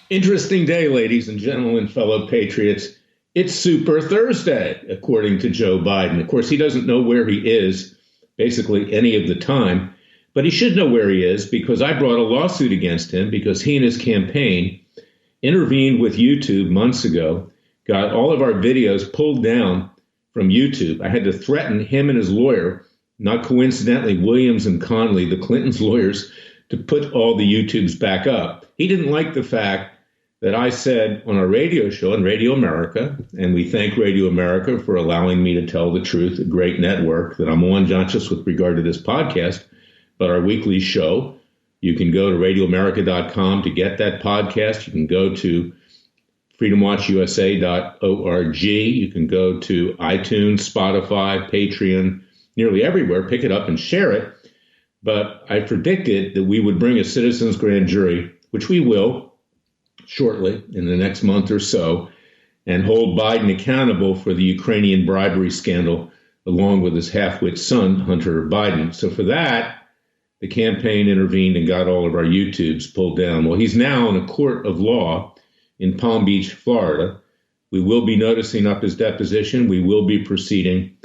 Interesting day, ladies and gentlemen, fellow patriots. It's Super Thursday, according to Joe Biden. Of course, he doesn't know where he is basically any of the time, but he should know where he is because I brought a lawsuit against him because he and his campaign intervened with YouTube months ago, got all of our videos pulled down from YouTube. I had to threaten him and his lawyer, not coincidentally, Williams and Connolly, the Clintons' lawyers, to put all the YouTubes back up. He didn't like the fact that I said on our radio show on Radio America, and we thank Radio America for allowing me to tell the truth, a great network that I'm on, not just with regard to this podcast, but our weekly show. You can go to radioamerica.com to get that podcast. You can go to freedomwatchusa.org. You can go to iTunes, Spotify, Patreon, nearly everywhere. Pick it up and share it. But I predicted that we would bring a citizens grand jury, which we will, shortly in the next month or so, and hold Biden accountable for the Ukrainian bribery scandal, along with his half-wit son, Hunter Biden. So for that, the campaign intervened and got all of our YouTubes pulled down. Well, he's now in a court of law in Palm Beach, Florida. We will be noticing up his deposition. We will be proceeding,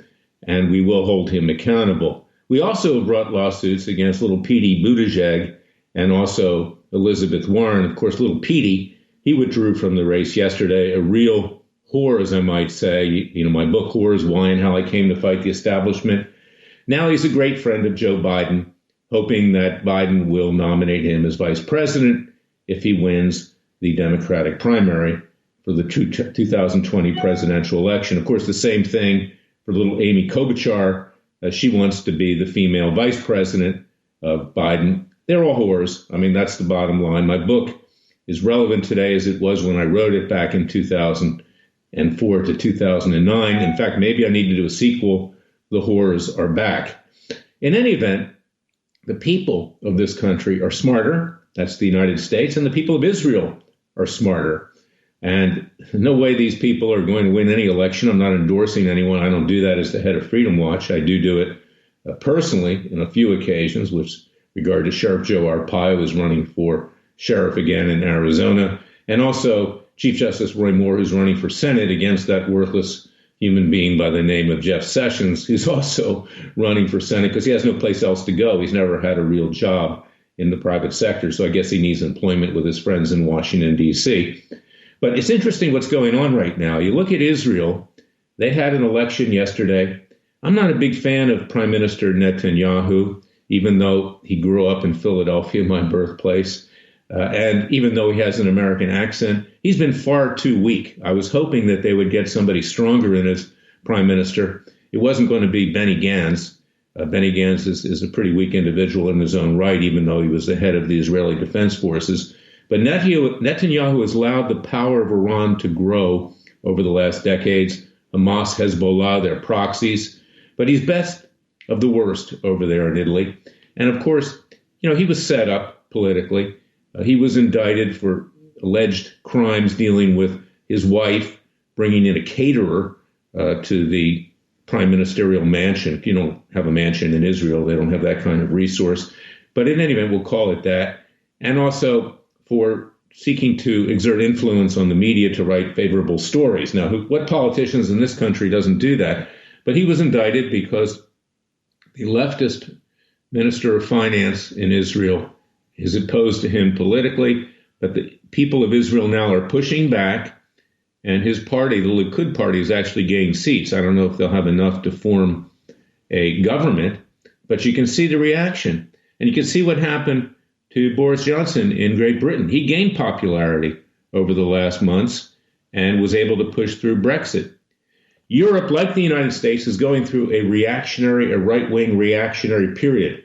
and we will hold him accountable. We also have brought lawsuits against little Petey Buttigieg and also Elizabeth Warren. Of course, little Petey, he withdrew from the race yesterday, a real whore, as I might say. You know, my book, Whores, Why and How I Came to Fight the Establishment. Now he's a great friend of Joe Biden, hoping that Biden will nominate him as vice president if he wins the Democratic primary for the 2020 presidential election. Of course, the same thing for little Amy Klobuchar. She wants to be the female vice president of Biden. They're all whores. I mean, that's the bottom line. My book is relevant today as it was when I wrote it back in 2004 to 2009. In fact, maybe I need to do a sequel. The whores are back. In any event, the people of this country are smarter. That's the United States. And the people of Israel are smarter. And no way these people are going to win any election. I'm not endorsing anyone. I don't do that as the head of Freedom Watch. I do it personally in a few occasions, with regard to Sheriff Joe Arpaio, who's running for sheriff again in Arizona, and also Chief Justice Roy Moore, who's running for Senate against that worthless human being by the name of Jeff Sessions, who's also running for Senate because he has no place else to go. He's never had a real job in the private sector, so I guess he needs employment with his friends in Washington, D.C. But it's interesting what's going on right now. You look at Israel. They had an election yesterday. I'm not a big fan of Prime Minister Netanyahu, even though he grew up in Philadelphia, my birthplace. And even though he has an American accent, he's been far too weak. I was hoping that they would get somebody stronger in as prime minister. It wasn't going to be Benny Gantz. Benny Gantz is a pretty weak individual in his own right, even though he was the head of the Israeli Defense Forces. But Netanyahu has allowed the power of Iran to grow over the last decades. Hamas, Hezbollah, their proxies. But he's best of the worst over there in Italy. And of course, you know, he was set up politically. He was indicted for alleged crimes dealing with his wife, bringing in a caterer to the prime ministerial mansion. If you don't have a mansion in Israel, they don't have that kind of resource. But in any event, we'll call it that. And also for seeking to exert influence on the media to write favorable stories. Now, what politicians in this country doesn't do that? But he was indicted because the leftist minister of finance in Israel is opposed to him politically, but the people of Israel now are pushing back, and his party, the Likud party, is actually gaining seats. I don't know if they'll have enough to form a government, but you can see the reaction. And you can see what happened to Boris Johnson in Great Britain. He gained popularity over the last months and was able to push through Brexit. Europe, like the United States, is going through a right-wing reactionary period.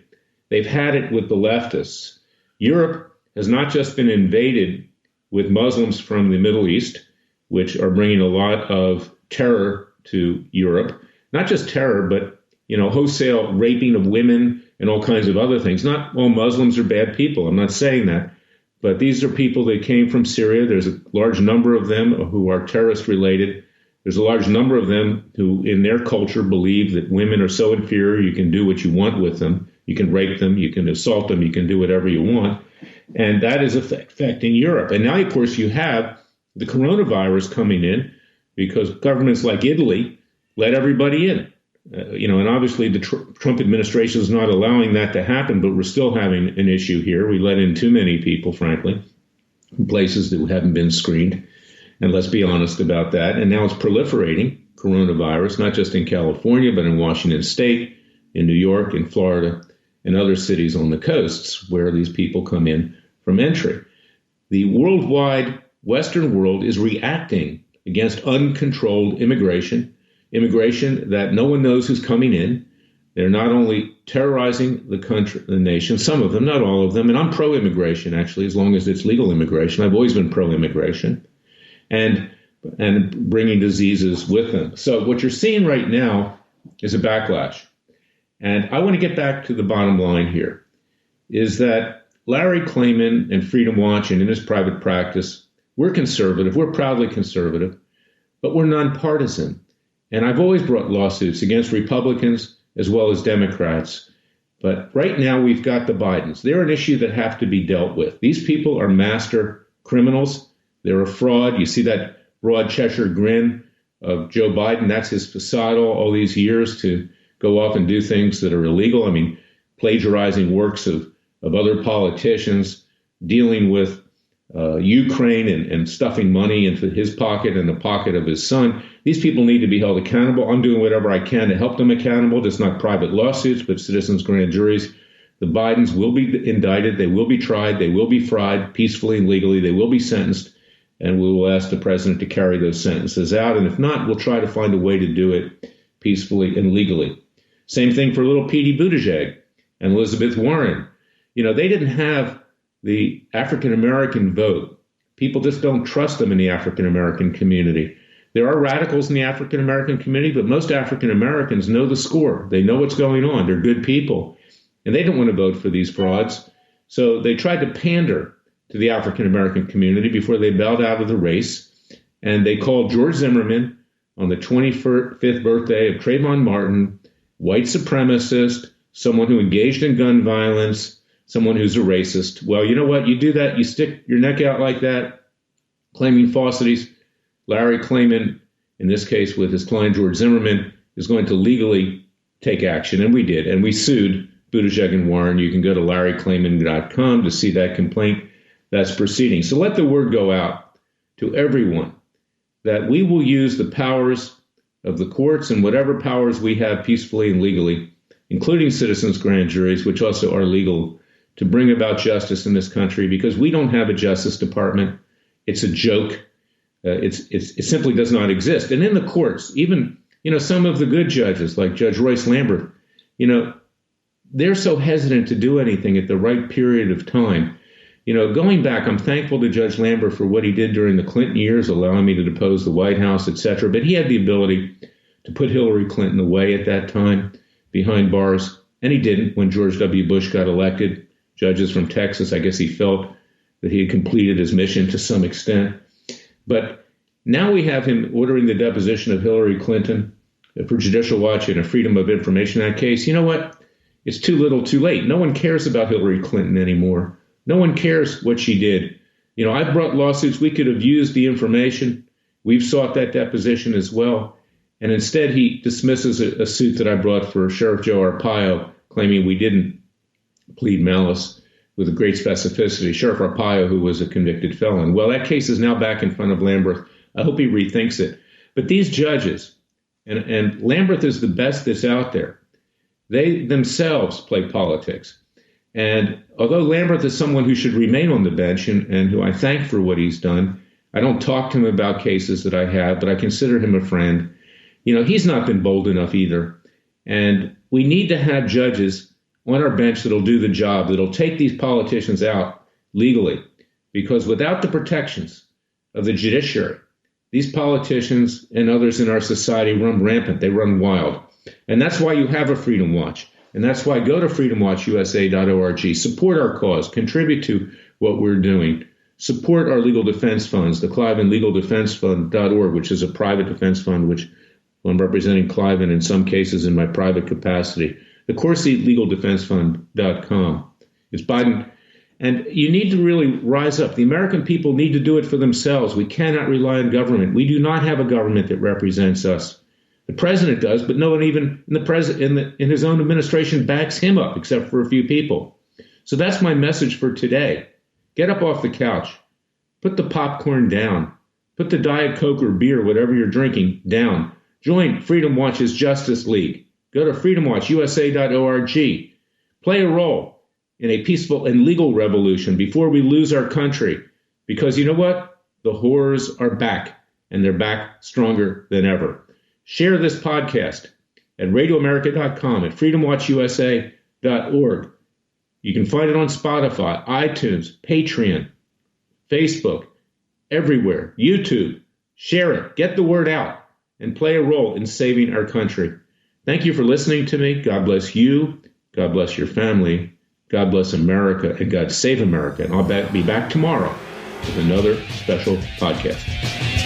They've had it with the leftists. Europe has not just been invaded with Muslims from the Middle East, which are bringing a lot of terror to Europe. Not just terror, but, you know, wholesale raping of women and all kinds of other things. Not all Muslims are bad people. I'm not saying that. But these are people that came from Syria. There's a large number of them who are terrorist related. There's a large number of them who, in their culture, believe that women are so inferior you can do what you want with them. You can rape them, you can assault them, you can do whatever you want. And that is affecting Europe. And now, of course, you have the coronavirus coming in because governments like Italy let everybody in. And obviously the Trump administration is not allowing that to happen, but we're still having an issue here. We let in too many people, frankly, in places that haven't been screened. And let's be honest about that. And now it's proliferating, coronavirus, not just in California, but in Washington State, in New York, in Florida, and other cities on the coasts where these people come in from entry. The worldwide Western world is reacting against uncontrolled immigration that no one knows who's coming in. They're not only terrorizing the country, the nation, some of them, not all of them. And I'm pro-immigration, actually, as long as it's legal immigration. I've always been pro-immigration and bringing diseases with them. So what you're seeing right now is a backlash. And I want to get back to the bottom line here, is that Larry Klayman and Freedom Watch and in his private practice, we're conservative. We're proudly conservative, but we're nonpartisan. And I've always brought lawsuits against Republicans as well as Democrats. But right now we've got the Bidens. They're an issue that have to be dealt with. These people are master criminals. They're a fraud. You see that broad Cheshire grin of Joe Biden. That's his facade all these years to go off and do things that are illegal. I mean, plagiarizing works of other politicians, dealing with Ukraine and stuffing money into his pocket and the pocket of his son. These people need to be held accountable. I'm doing whatever I can to help them accountable. Just not private lawsuits, but citizens' grand juries. The Bidens will be indicted. They will be tried. They will be fried peacefully and legally. They will be sentenced. And we will ask the president to carry those sentences out. And if not, we'll try to find a way to do it peacefully and legally. Same thing for little Pete Buttigieg and Elizabeth Warren. They didn't have the African-American vote. People just don't trust them in the African-American community. There are radicals in the African-American community, but most African-Americans know the score. They know what's going on. They're good people. And they don't want to vote for these frauds. So they tried to pander to the African-American community before they bailed out of the race. And they called George Zimmerman on the 25th birthday of Trayvon Martin, white supremacist, someone who engaged in gun violence, someone who's a racist. Well, you know what? You do that, you stick your neck out like that, claiming falsities. Larry Klayman, in this case with his client George Zimmerman, is going to legally take action. And we did. And we sued Buttigieg and Warren. You can go to larryklayman.com to see that complaint that's proceeding. So let the word go out to everyone that we will use the powers of the courts and whatever powers we have peacefully and legally, including citizens' grand juries, which also are legal, to bring about justice in this country, because we don't have a Justice Department. It's a joke. It simply does not exist. And in the courts, even, some of the good judges like Judge Royce Lamberth, they're so hesitant to do anything at the right period of time. Going back, I'm thankful to Judge Lamberth for what he did during the Clinton years, allowing me to depose the White House, et cetera. But he had the ability to put Hillary Clinton away at that time behind bars. And he didn't when George W. Bush got elected. Judges from Texas, I guess he felt that he had completed his mission to some extent. But now we have him ordering the deposition of Hillary Clinton for Judicial Watch in a Freedom of Information Act case. You know what? It's too little too late. No one cares about Hillary Clinton anymore. No one cares what she did. I've brought lawsuits. We could have used the information. We've sought that deposition as well. And instead, he dismisses a suit that I brought for Sheriff Joe Arpaio, claiming we didn't plead malice with a great specificity. Sheriff Arpaio, who was a convicted felon. Well, that case is now back in front of Lamberth. I hope he rethinks it. But these judges, and Lamberth is the best that's out there, they themselves play politics. And although Lamberth is someone who should remain on the bench and who I thank for what he's done, I don't talk to him about cases that I have, but I consider him a friend. He's not been bold enough either. And we need to have judges on our bench that'll do the job, that'll take these politicians out legally. Because without the protections of the judiciary, these politicians and others in our society run rampant. They run wild. And that's why you have a Freedom Watch. And that's why go to freedomwatchusa.org, support our cause, contribute to what we're doing, support our legal defense funds, the Cliven Legal Defense Fund.org, which is a private defense fund, which I'm representing Cliven in some cases in my private capacity. The Corsi Legal Defense Fund.com. It's Biden. And you need to really rise up. The American people need to do it for themselves. We cannot rely on government. We do not have a government that represents us. The president does, but no one even in his own administration backs him up, except for a few people. So that's my message for today. Get up off the couch. Put the popcorn down. Put the Diet Coke or beer, whatever you're drinking, down. Join Freedom Watch's Justice League. Go to freedomwatchusa.org. Play a role in a peaceful and legal revolution before we lose our country. Because you know what? The horrors are back, and they're back stronger than ever. Share this podcast at radioamerica.com, at freedomwatchusa.org. You can find it on Spotify, iTunes, Patreon, Facebook, everywhere, YouTube. Share it, get the word out, and play a role in saving our country. Thank you for listening to me. God bless you. God bless your family. God bless America, and God save America. And I'll be back tomorrow with another special podcast.